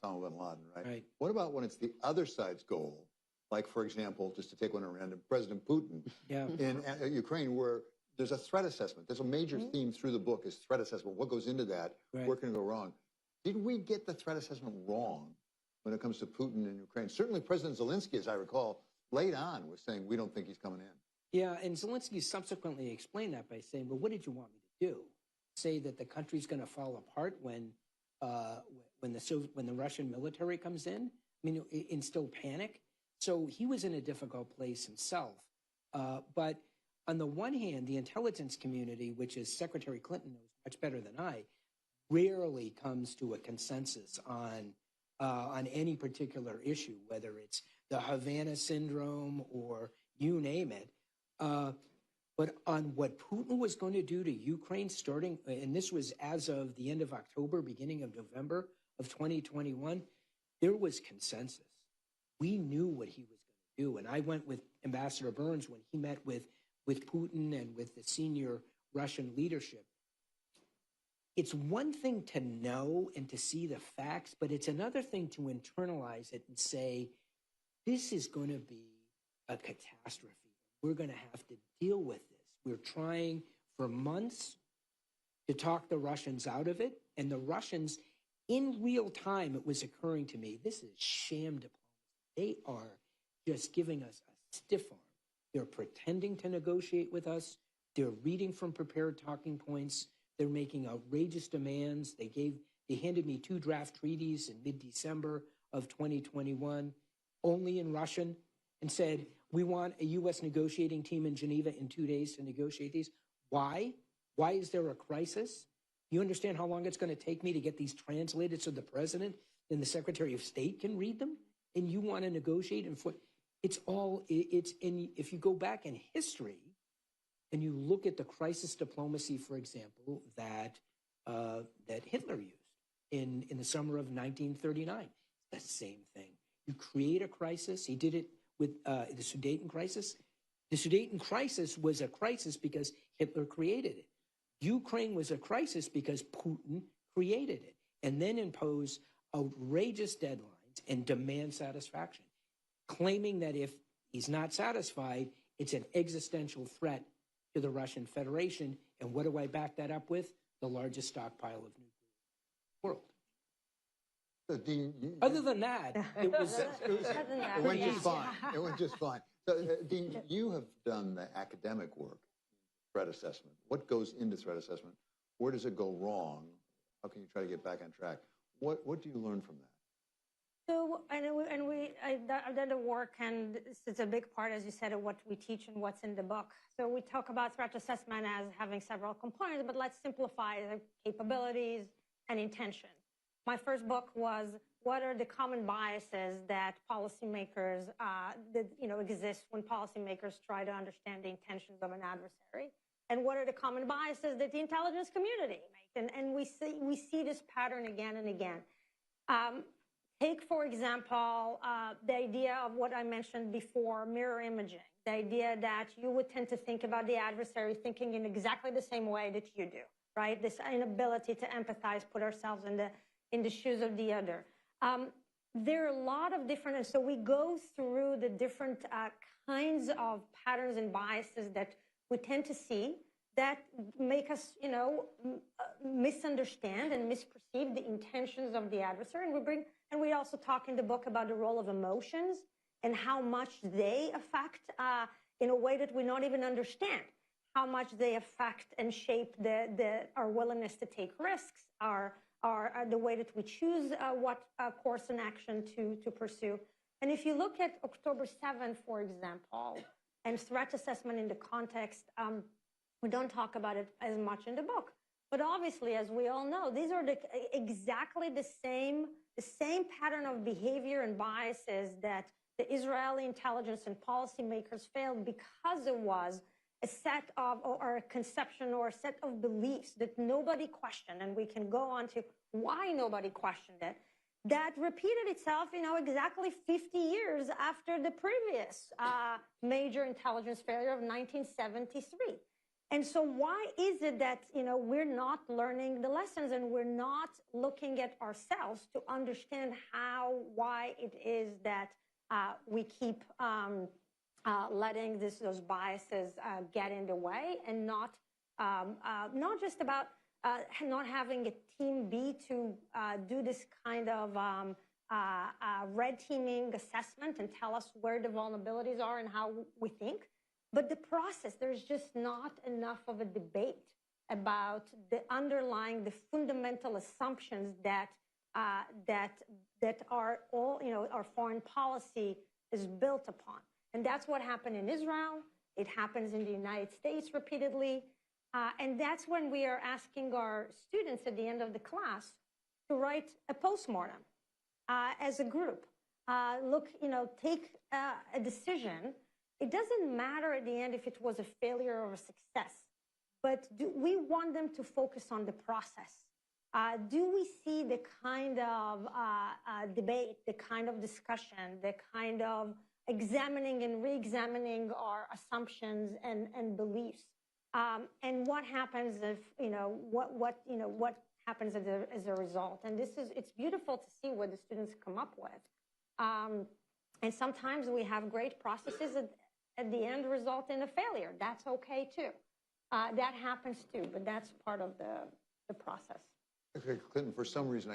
Osama bin Laden, right? Right. What about when it's the other side's goal? Like, for example, just to take one at random, President Putin in Ukraine, where there's a threat assessment. There's a major theme through the book is threat assessment. What goes into that? Where can it go wrong? Did we get the threat assessment wrong when it comes to Putin in Ukraine? Certainly President Zelensky, as I recall, late on was saying, we don't think he's coming in. Yeah, and Zelensky subsequently explained that by saying, well, what did you want me to do? Say that the country's going to fall apart when the Russian military comes in? I mean, instill panic? So he was in a difficult place himself. But on the one hand, the intelligence community, which is Secretary Clinton knows much better than I, rarely comes to a consensus on any particular issue, whether it's the Havana syndrome or you name it. But on what Putin was going to do to Ukraine starting, and this was as of the end of October, beginning of November of 2021, there was consensus. We knew what he was going to do. And I went with Ambassador Burns when he met with Putin and with the senior Russian leadership. It's one thing to know and to see the facts, but it's another thing to internalize it and say, this is going to be a catastrophe. We're going to have to deal with this. We're trying for months to talk the Russians out of it. And the Russians, in real time, it was occurring to me, this is sham diplomacy. They are just giving us a stiff arm. They're pretending to negotiate with us. They're reading from prepared talking points. They're making outrageous demands. They handed me 2 draft treaties in mid-December of 2021, only in Russian, and said, we want a U.S. negotiating team in Geneva in 2 days to negotiate these. Why? Why is there a crisis? You understand how long it's going to take me to get these translated so the president and the Secretary of State can read them? And you want to negotiate? And if you go back in history and you look at the crisis diplomacy, for example, that Hitler used in the summer of 1939, it's the same thing. You create a crisis. He did it with the Sudeten crisis. The Sudeten crisis was a crisis because Hitler created it. Ukraine was a crisis because Putin created it and then imposed outrageous deadlines and demand satisfaction, claiming that if he's not satisfied, it's an existential threat to the Russian Federation. And what do I back that up with? The largest stockpile of nuclear in the world. So Dean, other than that, it went just fine. It went just fine. So, Dean, you have done the academic work, threat assessment. What goes into threat assessment? Where does it go wrong? How can you try to get back on track? What do you learn from that? So, I've done the work, and it's a big part, as you said, of what we teach and what's in the book. So we talk about threat assessment as having several components, but let's simplify the capabilities and intention. My first book was, what are the common biases that policymakers, exist when policymakers try to understand the intentions of an adversary? And what are the common biases that the intelligence community make? And we see this pattern again and again. Take, for example, the idea of what I mentioned before, mirror imaging. The idea that you would tend to think about the adversary thinking in exactly the same way that you do, right? This inability to empathize, put ourselves in the shoes of the other. There are a lot of different, and so we go through the different kinds of patterns and biases that we tend to see that make us, misunderstand and misperceive the intentions of the adversary. And we also talk in the book about the role of emotions and how much they affect, in a way that we don't even understand, how much they affect and shape our willingness to take risks, the way that we choose what course and action to pursue. And if you look at October 7th, for example, and threat assessment in the context, we don't talk about it as much in the book. But obviously, as we all know, these are exactly the same pattern of behavior and biases that the Israeli intelligence and policymakers failed because it was a set of, or a conception or a set of beliefs that nobody questioned, and we can go on to why nobody questioned it, that repeated itself, exactly 50 years after the previous major intelligence failure of 1973. And so why is it that, we're not learning the lessons and we're not looking at ourselves to understand why it is that we keep letting those biases get in the way, and not just about not having a team B to do this kind of red teaming assessment and tell us where the vulnerabilities are and how we think. But the process, there's just not enough of a debate about the underlying, the fundamental assumptions that are all, our foreign policy is built upon. And that's what happened in Israel. It happens in the United States repeatedly. And that's when we are asking our students at the end of the class to write a postmortem as a group. Look, take a decision. It doesn't matter at the end if it was a failure or a success, but we want them to focus on the process. Do we see the kind of debate, the kind of discussion, the kind of examining and re-examining our assumptions and beliefs? And what happens if, what happens as a result? And it's beautiful to see what the students come up with. And sometimes we have great processes at the end result in a failure. That's okay too. That happens too, but that's part of the process. Okay, Clinton, for some reason,